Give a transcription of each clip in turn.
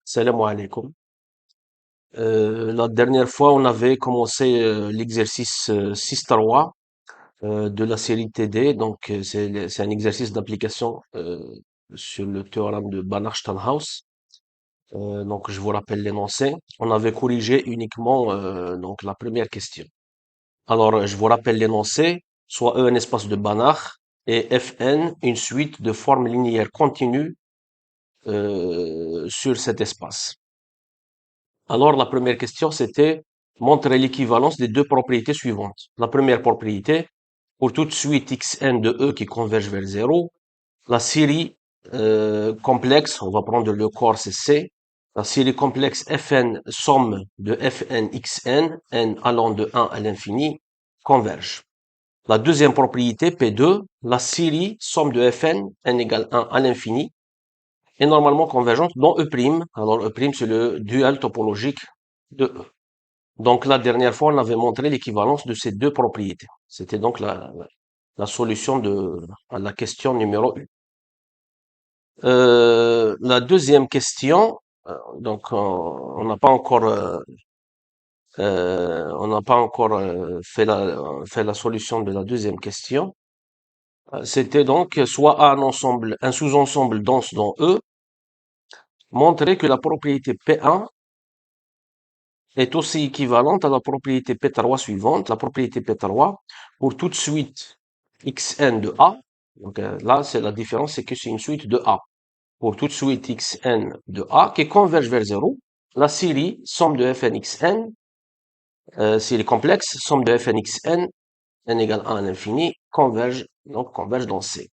Salam alaikum. La dernière fois, on avait commencé l'exercice 6-3 de la série TD. Donc, c'est un exercice d'application sur le théorème de Banach-Steinhaus. Donc, je vous rappelle l'énoncé. On avait corrigé uniquement donc la première question. Alors, je vous rappelle l'énoncé. Soit E un espace de Banach et Fn une suite de formes linéaires continues sur cet espace. Alors, la première question, c'était montrer l'équivalence des deux propriétés suivantes. La première propriété, pour toute suite xn de E qui converge vers 0, la série complexe, on va prendre le corps c'est C, la série complexe Fn somme de Fn xn, n allant de 1 à l'infini, converge. La deuxième propriété, P2, la série somme de Fn, n égale 1 à l'infini, est normalement convergente dans E'. Alors E', c'est le dual topologique de E. Donc la dernière fois, on avait montré l'équivalence de ces deux propriétés. C'était donc la solution à la question numéro 1. La deuxième question, donc on n'a pas encore fait la solution de la deuxième question. C'était donc soit un sous-ensemble dense dans E, montrer que la propriété P1 est aussi équivalente à la propriété P3 suivante, la propriété P3 pour toute suite xn de A. Donc là, c'est la différence, c'est que c'est une suite de A. Pour toute suite xn de A qui converge vers 0, la série somme de fn xn, série complexe, somme de fn xn, n égale 1 à l'infini, converge dans C.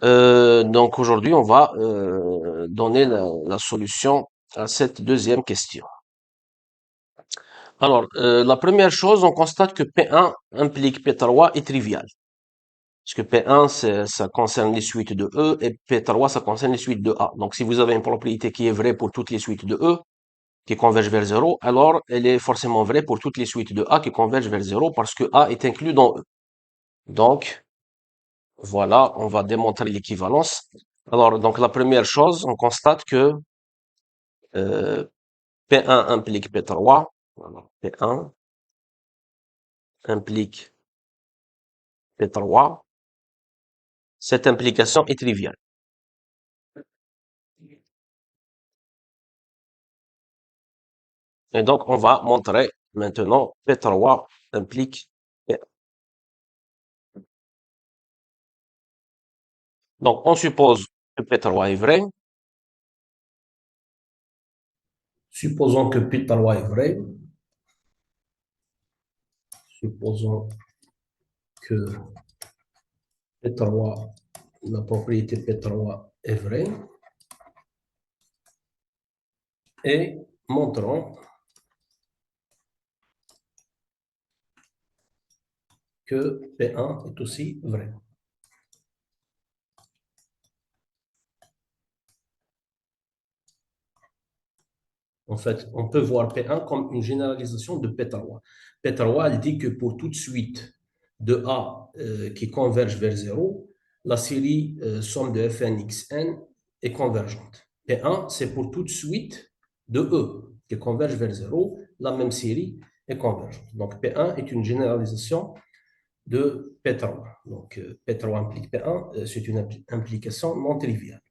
Donc aujourd'hui, on va donner la solution à cette deuxième question. Alors, la première chose, on constate que P1 implique P3 est trivial. Parce que P1, ça concerne les suites de E et P3, ça concerne les suites de A. Donc, si vous avez une propriété qui est vraie pour toutes les suites de E, qui convergent vers 0, alors elle est forcément vraie pour toutes les suites de A qui convergent vers 0 parce que A est inclus dans E. Donc, voilà, on va démontrer l'équivalence. Alors, donc, la première chose, on constate que euh, P1 implique P3. Voilà, P1 implique P3. Cette implication est triviale. Et donc, on va montrer maintenant P3 implique P1. Donc, on suppose que P3 est vrai. Supposons que P3 est vrai. Supposons que P3, la propriété P3 est vraie. Et montrons que P1 est aussi vrai. En fait, on peut voir P1 comme une généralisation de P3. P3, elle dit que pour toute suite de A qui converge vers 0, la série somme de Fn xn est convergente. P1, c'est pour toute suite de E qui converge vers 0, la même série est convergente. Donc P1 est une généralisation de P3. Donc P3 implique P1, c'est une implication non triviale.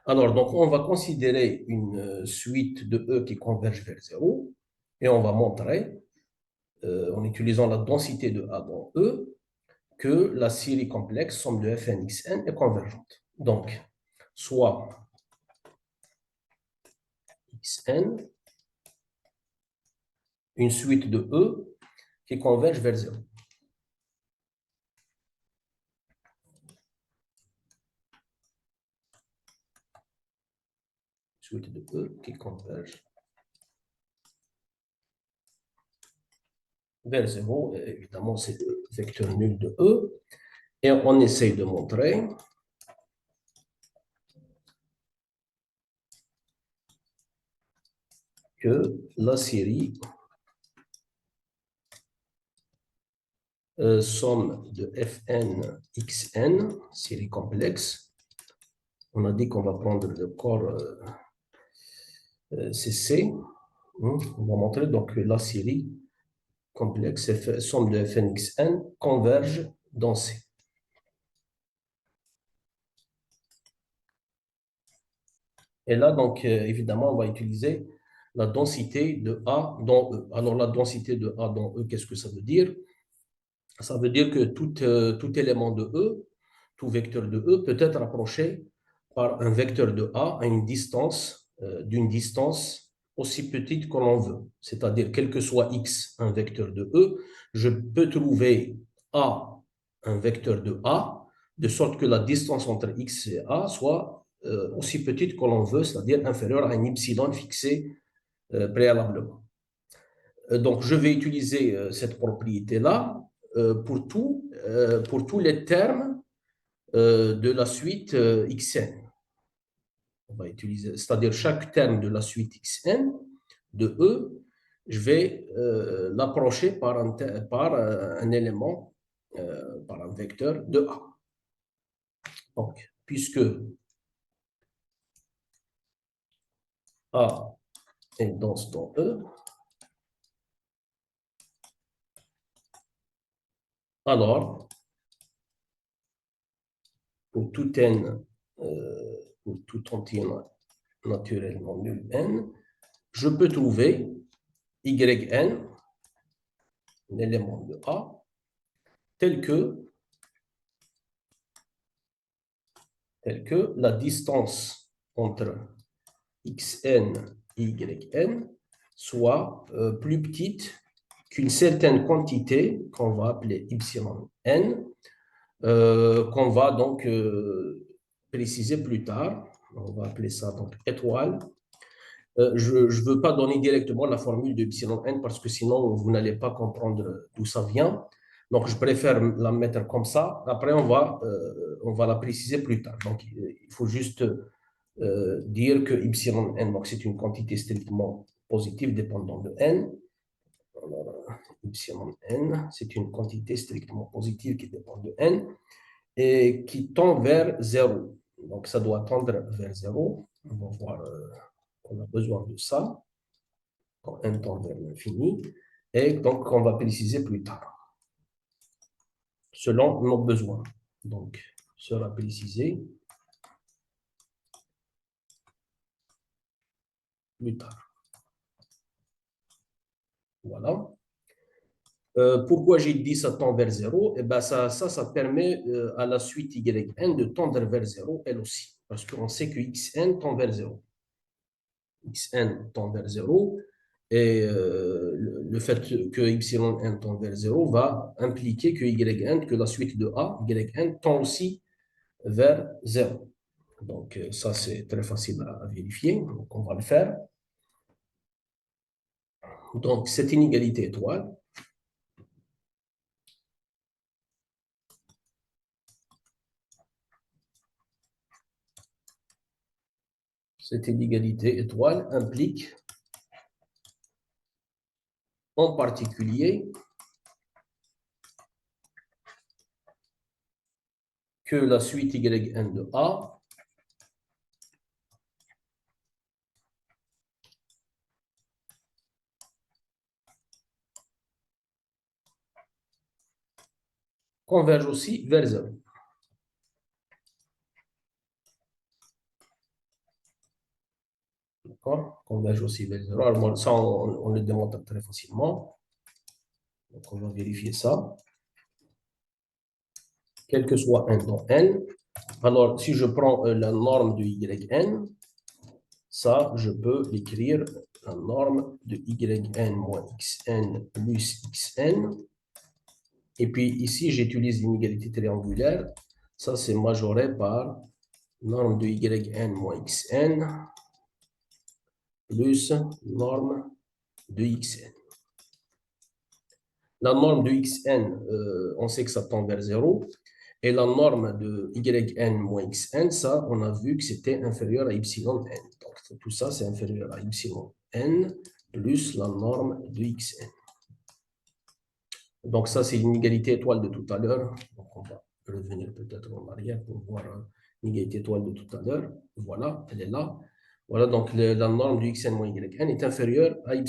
Alors, donc, on va considérer une suite de E qui converge vers 0 et on va montrer, en utilisant la densité de A dans E, que la série complexe somme de Fn xn est convergente. Donc, soit xn, une suite de E qui converge vers 0. Suite de E qui converge vers 0. Évidemment, c'est le vecteur nul de E. Et on essaye de montrer que la série somme de Fn xn, série complexe. On a dit qu'on va prendre le corps c'est C. On va montrer donc que la série complexe, somme de Fnxn, converge dans C. Et là, donc, évidemment, on va utiliser la densité de A dans E. Alors, la densité de A dans E, qu'est-ce que ça veut dire? Ça veut dire que tout élément de E, tout vecteur de E peut être approché par un vecteur de A à une distance, d'une distance aussi petite que l'on veut. C'est-à-dire, quel que soit X, un vecteur de E, je peux trouver A, un vecteur de A, de sorte que la distance entre X et A soit aussi petite que l'on veut, c'est-à-dire inférieure à un epsilon fixé préalablement. Donc, je vais utiliser cette propriété-là pour tous les termes de la suite xn. On va utiliser, c'est-à-dire chaque terme de la suite xn de E, je vais l'approcher par un élément, par un vecteur de A. Donc, puisque A est dense dans E, alors, pour tout n, pour tout entier naturellement nul n, je peux trouver yn, un élément de A, tel que la distance entre xn et yn soit plus petite qu'une certaine quantité qu'on va appeler epsilon n, qu'on va donc préciser plus tard. On va appeler ça donc étoile. Je ne veux pas donner directement la formule de epsilon n parce que sinon vous n'allez pas comprendre d'où ça vient. Donc je préfère la mettre comme ça. Après on va la préciser plus tard. Donc il faut juste dire que epsilon n, donc c'est une quantité strictement positive dépendant de n. Alors, epsilon n, c'est une quantité strictement positive qui dépend de n et qui tend vers 0. Donc ça doit tendre vers 0. On va voir qu'on a besoin de ça quand n tend vers l'infini et donc on va préciser plus tard selon nos besoins. Donc sera précisé plus tard. Voilà. Pourquoi j'ai dit ça tend vers 0? Eh ben ça permet à la suite yn de tendre vers 0 elle aussi. Parce qu'on sait que xn tend vers 0. Xn tend vers 0 et le fait que yn tend vers 0 va impliquer que yn, que la suite de a, yn tend aussi vers 0. Donc ça c'est très facile à vérifier, donc on va le faire. Donc cette inégalité étoile, implique en particulier que la suite yn de A converge aussi vers 0. D'accord? Converge aussi vers 0. Alors, ça, on le démontre très facilement. Donc, on va vérifier ça. Quel que soit n dans n. Alors, si je prends la norme de yn, ça, je peux l'écrire la norme de yn moins xn plus xn. Et puis ici, j'utilise l'inégalité triangulaire. Ça, c'est majoré par norme de yn moins xn plus norme de xn. La norme de xn, on sait que ça tend vers 0. Et la norme de yn moins xn, ça, on a vu que c'était inférieur à epsilon n. Donc, tout ça, c'est inférieur à epsilon n plus la norme de xn. Donc, ça, c'est l'inégalité étoile de tout à l'heure. Donc, on va revenir peut-être en arrière pour voir l'inégalité étoile de tout à l'heure. Voilà, elle est là. Voilà, donc la norme du xn moins yn est inférieure à yn.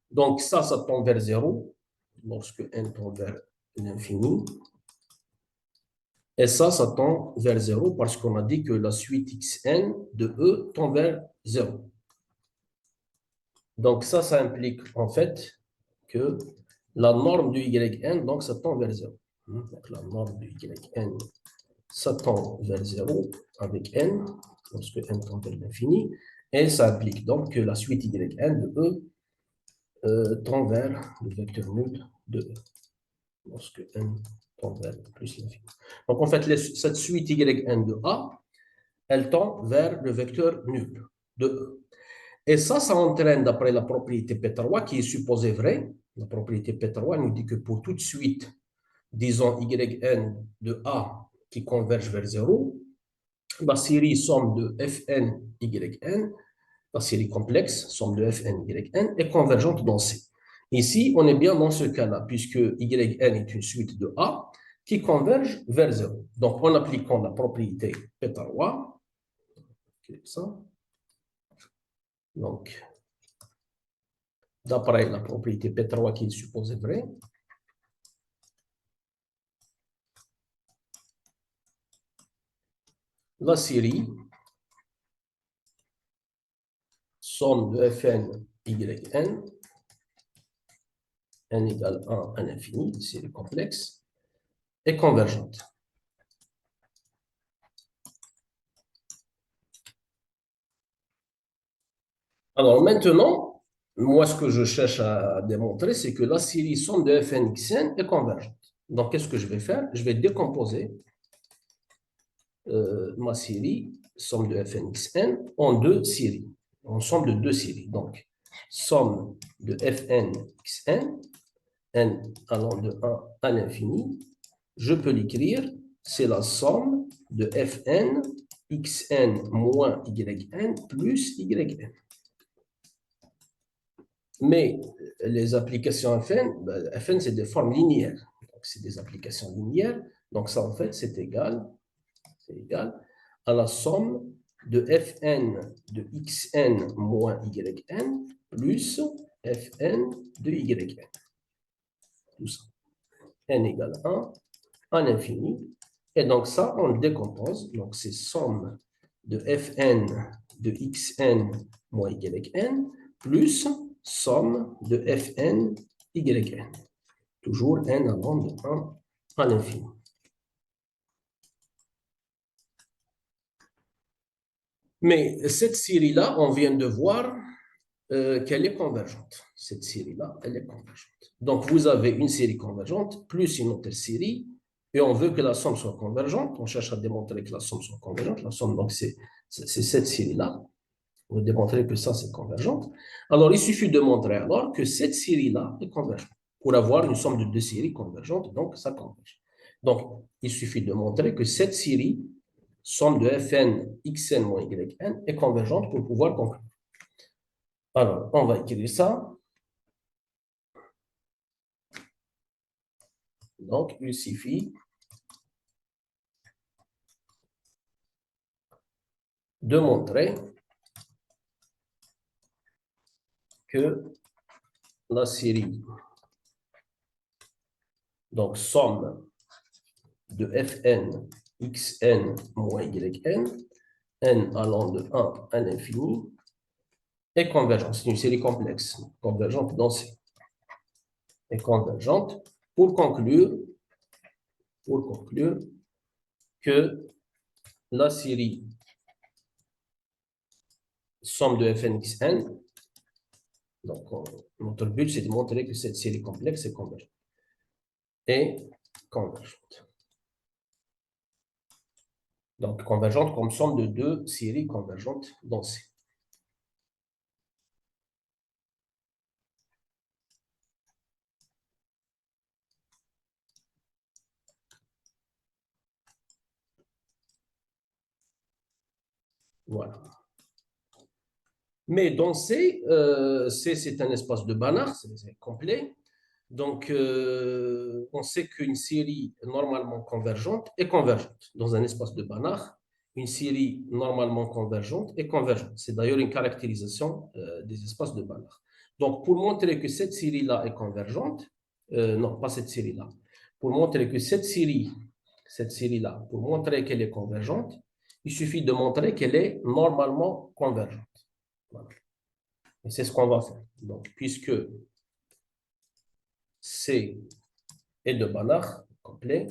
Donc ça tend vers 0 lorsque n tend vers l'infini. Et ça tend vers 0 parce qu'on a dit que la suite xn de E tend vers 0. Donc ça implique en fait que la norme du yn, donc ça tend vers 0. Donc la norme du yn, ça tend vers 0 avec n, lorsque n tend vers l'infini. Et ça implique donc que la suite yn de E tend vers le vecteur nul de E, lorsque n tend vers plus l'infini. Donc en fait, cette suite yn de A, elle tend vers le vecteur nul de E. Et ça entraîne, d'après la propriété Peter-Roy, qui est supposée vraie, la propriété Peter-Roy nous dit que pour toute suite, disons yn de A qui converge vers 0, la série somme de fn yn, la série complexe, somme de fn yn, est convergente dans C. Ici, on est bien dans ce cas-là, puisque yn est une suite de A qui converge vers 0. Donc, en appliquant la propriété Peter-Roy, ça, donc, d'après la propriété Peter-Roy qui est supposée vraie, la série somme de fn yn, n égale 1 à l'infini, série complexe, est convergente. Alors maintenant, moi ce que je cherche à démontrer, c'est que la série somme de fn xn est convergente. Donc qu'est-ce que je vais faire? Je vais décomposer ma série somme de fn xn en deux séries, en somme de deux séries. Donc somme de fn xn, n allant de 1 à l'infini, je peux l'écrire, c'est la somme de fn xn moins yn plus yn. Mais les applications fn, fn c'est des formes linéaires, donc c'est des applications linéaires, donc ça en fait c'est égal à la somme de fn de xn moins yn plus fn de yn. Tout ça. N égale 1 à l'infini. Et donc ça, on le décompose. Donc c'est somme de fn de xn moins yn plus somme de fn yn. Toujours n allant de 1 à l'infini. Mais cette série-là, on vient de voir qu'elle est convergente. Cette série-là, elle est convergente. Donc, vous avez une série convergente plus une autre série, et on veut que la somme soit convergente. On cherche à démontrer que la somme soit convergente. La somme, donc, c'est cette série-là. On veut démontrer que ça, c'est convergente. Alors, il suffit de montrer alors que cette série-là est convergente. Pour avoir une somme de deux séries convergentes, donc ça converge. Donc, il suffit de montrer que cette série, somme de fn xn moins yn, est convergente pour pouvoir conclure. Alors, on va écrire ça. Donc, il suffit de montrer que la série, donc somme de fn xn moins yn, n allant de 1 à l'infini, est convergente. C'est une série complexe, convergente dans C. Est convergente pour conclure que la série somme de fn xn, donc notre but c'est de montrer que cette série complexe est convergente. Donc convergente comme somme de deux séries convergentes dans C. Voilà. Mais dans C, C c'est un espace de Banach, c'est complet. Donc, on sait qu'une série normalement convergente est convergente dans un espace de Banach. une série normalement convergente est convergente. C'est d'ailleurs une caractérisation des espaces de Banach. Donc, pour montrer que cette série-là est convergente, non, pas cette série-là, pour montrer que cette série-là, pour montrer qu'elle est convergente, il suffit de montrer qu'elle est normalement convergente. Voilà. Et c'est ce qu'on va faire. Donc, puisque C est de Banach complet,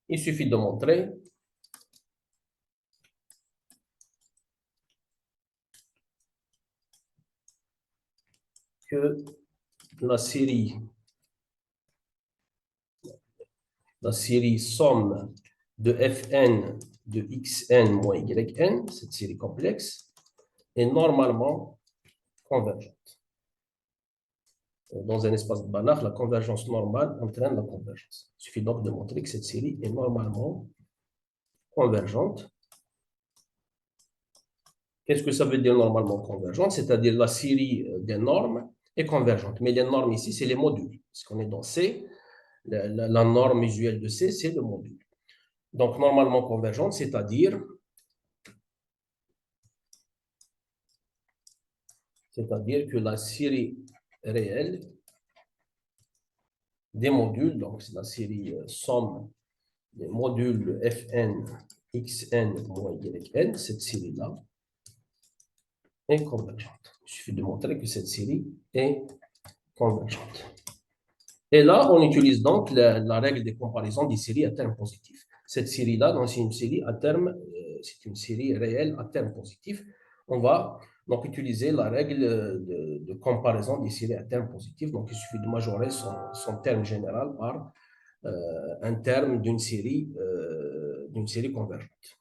il suffit de montrer que la série somme de Fn de Xn moins Yn, cette série complexe, est normalement convergente. Dans un espace de Banach, la convergence normale entraîne la convergence. Il suffit donc de montrer que cette série est normalement convergente. Qu'est-ce que ça veut dire normalement convergente? C'est-à-dire la série des normes est convergente. Mais les normes ici, c'est les modules. Parce qu'on est dans C, la norme usuelle de C, c'est le module. Donc, normalement convergente, c'est-à-dire que la série réelle des modules, donc c'est la série somme des modules Fn, Xn moins Yn, cette série-là, est convergente. Il suffit de montrer que cette série est convergente. Et là, on utilise donc la règle des comparaisons des séries à terme positif. Cette série-là, c'est une série à terme, c'est une série réelle à terme positif. On va donc utiliser la règle de comparaison des séries à terme positif. Donc, il suffit de majorer son terme général par un terme d'une série convergente.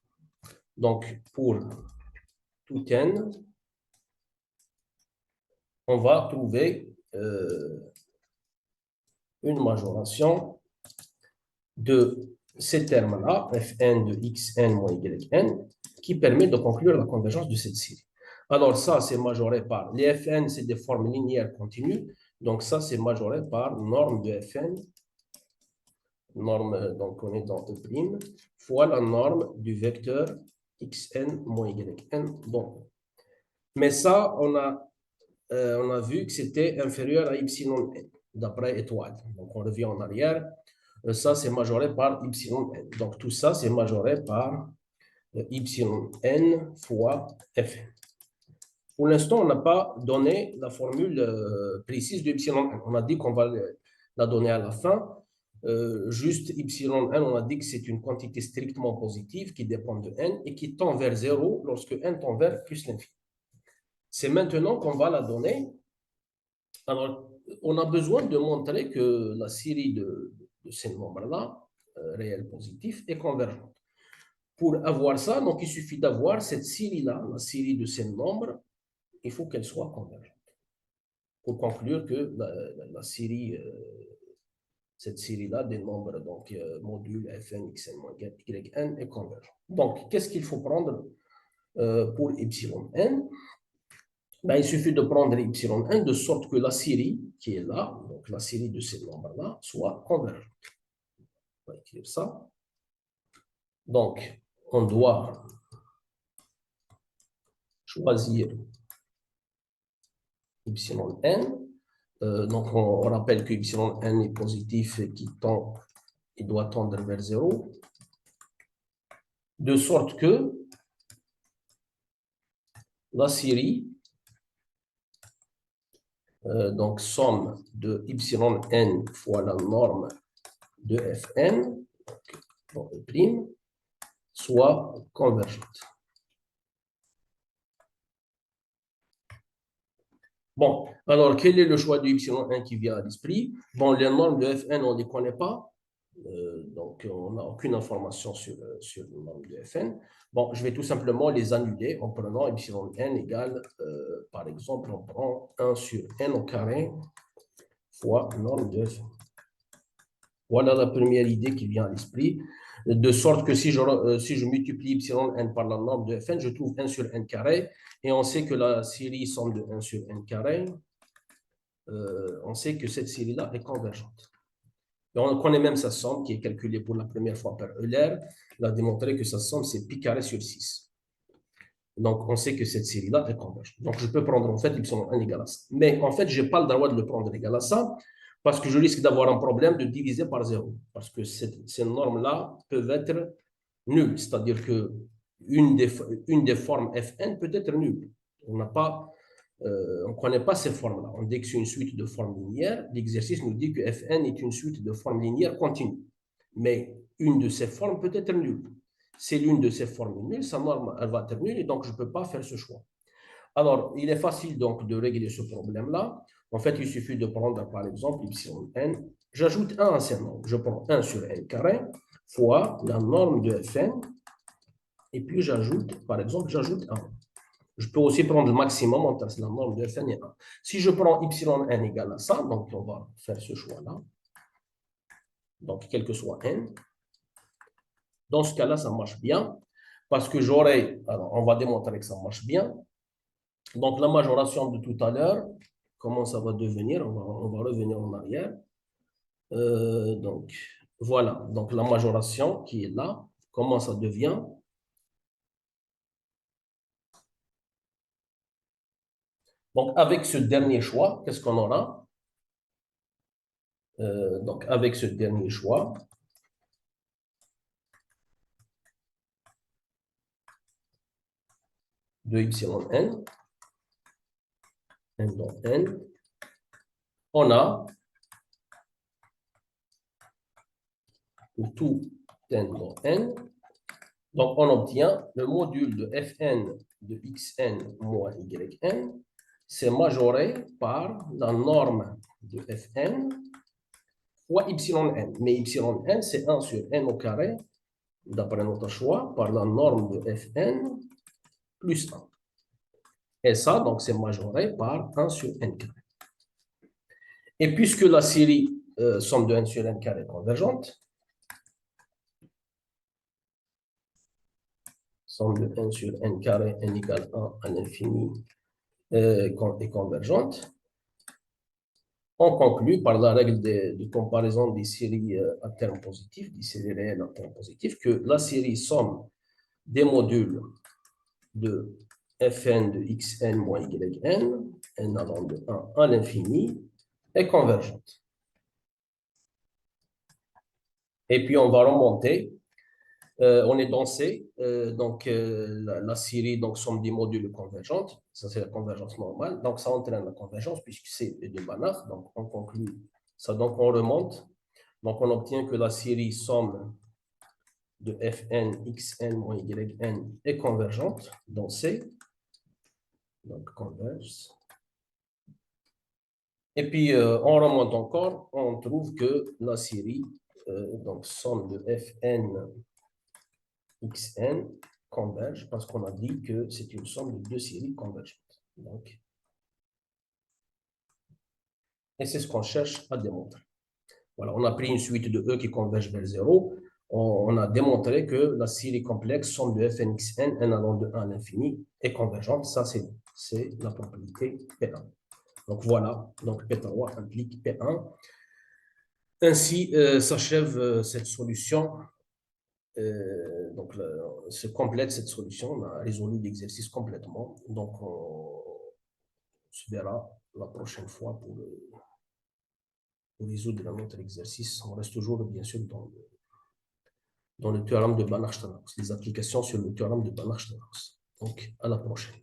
Donc, pour tout n, on va trouver une majoration de ces termes-là, Fn de Xn moins Yn, qui permet de conclure la convergence de cette série. Alors ça, c'est majoré par, les Fn, c'est des formes linéaires continues, donc ça, c'est majoré par norme de Fn, norme, donc on est dans E', fois la norme du vecteur Xn moins Yn. Bon. Mais ça, on a vu que c'était inférieur à Epsilon n, d'après étoile. Donc on revient en arrière. Ça, c'est majoré par Epsilon n. Donc, tout ça, c'est majoré par Epsilon n fois Fn. Pour l'instant, on n'a pas donné la formule précise de Epsilon n. On a dit qu'on va la donner à la fin. Juste Epsilon n, on a dit que c'est une quantité strictement positive qui dépend de n et qui tend vers 0 lorsque n tend vers plus l'infini. C'est maintenant qu'on va la donner. Alors, on a besoin de montrer que la série de ces nombres-là, réels positifs, est convergente. Pour avoir ça, donc il suffit d'avoir cette série-là, la série de ces nombres, il faut qu'elle soit convergente. Pour conclure que la série, cette série-là des nombres, donc module Fn, Xn, Yn est convergente. Donc, qu'est-ce qu'il faut prendre pour epsilon n? Ben, il suffit de prendre epsilon n de sorte que la série qui est là, donc la série de ces nombres-là, soit convergente. On va écrire ça. Donc, on doit choisir epsilon n. Donc, on rappelle que epsilon n est positif et il doit tendre vers 0. De sorte que la série, donc somme de epsilon n fois la norme de Fn, donc prime, soit convergente. Bon, alors quel est le choix de epsilon 1 qui vient à l'esprit? Bon, les normes de Fn, on ne les connaît pas, donc on n'a aucune information sur les normes de Fn. Bon, je vais tout simplement les annuler en prenant epsilon n égale, par exemple, on prend 1 sur n au carré fois norme de Fn. Voilà la première idée qui vient à l'esprit, de sorte que si je multiplie epsilon n par la norme de Fn, je trouve 1 sur n carré, et on sait que la série somme de 1 sur n carré, on sait que cette série-là est convergente. Et on connaît même sa somme qui est calculée pour la première fois par Euler. Il a démontré que sa somme, c'est pi carré sur 6. Donc, on sait que cette série-là est converge. Donc, je peux prendre en fait y1 égale à ça. Mais en fait, je n'ai pas le droit de le prendre égal à ça parce que je risque d'avoir un problème de diviser par 0. Parce que ces normes-là peuvent être nulles. C'est-à-dire qu'une des formes Fn peut être nulle. On ne connaît pas ces formes-là. On dit que c'est une suite de formes linéaires. L'exercice nous dit que Fn est une suite de formes linéaires continues. Mais une de ces formes peut être nulle. C'est l'une de ces formes nulles, sa norme, elle va être nulle, et donc je ne peux pas faire ce choix. Alors, il est facile donc de régler ce problème-là. En fait, il suffit de prendre, par exemple, epsilon n. J'ajoute 1 à ces normes. Je prends 1 sur n carré fois la norme de Fn. Et puis, j'ajoute, par exemple, j'ajoute 1. Je peux aussi prendre le maximum entre la norme de Fn et 1. Si je prends epsilon n égale à ça, donc on va faire ce choix-là. Donc, quel que soit n. Dans ce cas-là, ça marche bien parce que j'aurai, alors on va démontrer que ça marche bien. Donc, la majoration de tout à l'heure, comment ça va devenir? On va revenir en arrière. Donc, voilà. Donc, la majoration qui est là, comment ça devient? Donc, avec ce dernier choix, qu'est-ce qu'on aura? Donc, avec ce dernier choix, de epsilon n, n dans n, on a, pour tout n dans n, donc on obtient le module de Fn de xn moins yn, c'est majoré par la norme de Fn fois epsilon n. Mais epsilon n, c'est 1 sur n au carré, d'après notre choix, par la norme de Fn plus 1. Et ça, donc, c'est majoré par 1 sur n carré. Et puisque la série somme de n sur n carré est convergente, somme de n sur n carré, n égale 1 à l'infini, est convergente, on conclut par la règle de comparaison des séries à terme positif, des séries réelles à terme positif, que la série somme des modules de Fn de xn moins yn, n allant de 1 à l'infini, est convergente. Et puis on va remonter. On est dans C, donc la série donc, somme des modules convergentes, ça c'est la convergence normale, donc ça entraîne la convergence puisque c'est de Banach, donc on conclut ça, donc on remonte, donc on obtient que la série somme de Fn, Xn moins Yn est convergente dans C, donc converge. Et puis on remonte encore, on trouve que la série, donc somme de Fn, Xn converge parce qu'on a dit que c'est une somme de deux séries convergentes. Donc, et c'est ce qu'on cherche à démontrer. Voilà, on a pris une suite de E qui converge vers 0. On a démontré que la série complexe somme de Fnxn, n allant de 1 à l'infini, est convergente. Ça, c'est la propriété P1. Donc voilà, donc P3 implique P1. Ainsi s'achève cette solution. Donc, se complète cette solution. On a résolu l'exercice complètement. Donc, on se verra la prochaine fois pour résoudre un autre exercice. On reste toujours, bien sûr, dans le théorème de Banach-Steinhaus, les applications sur le théorème de Banach-Steinhaus. Donc, à la prochaine.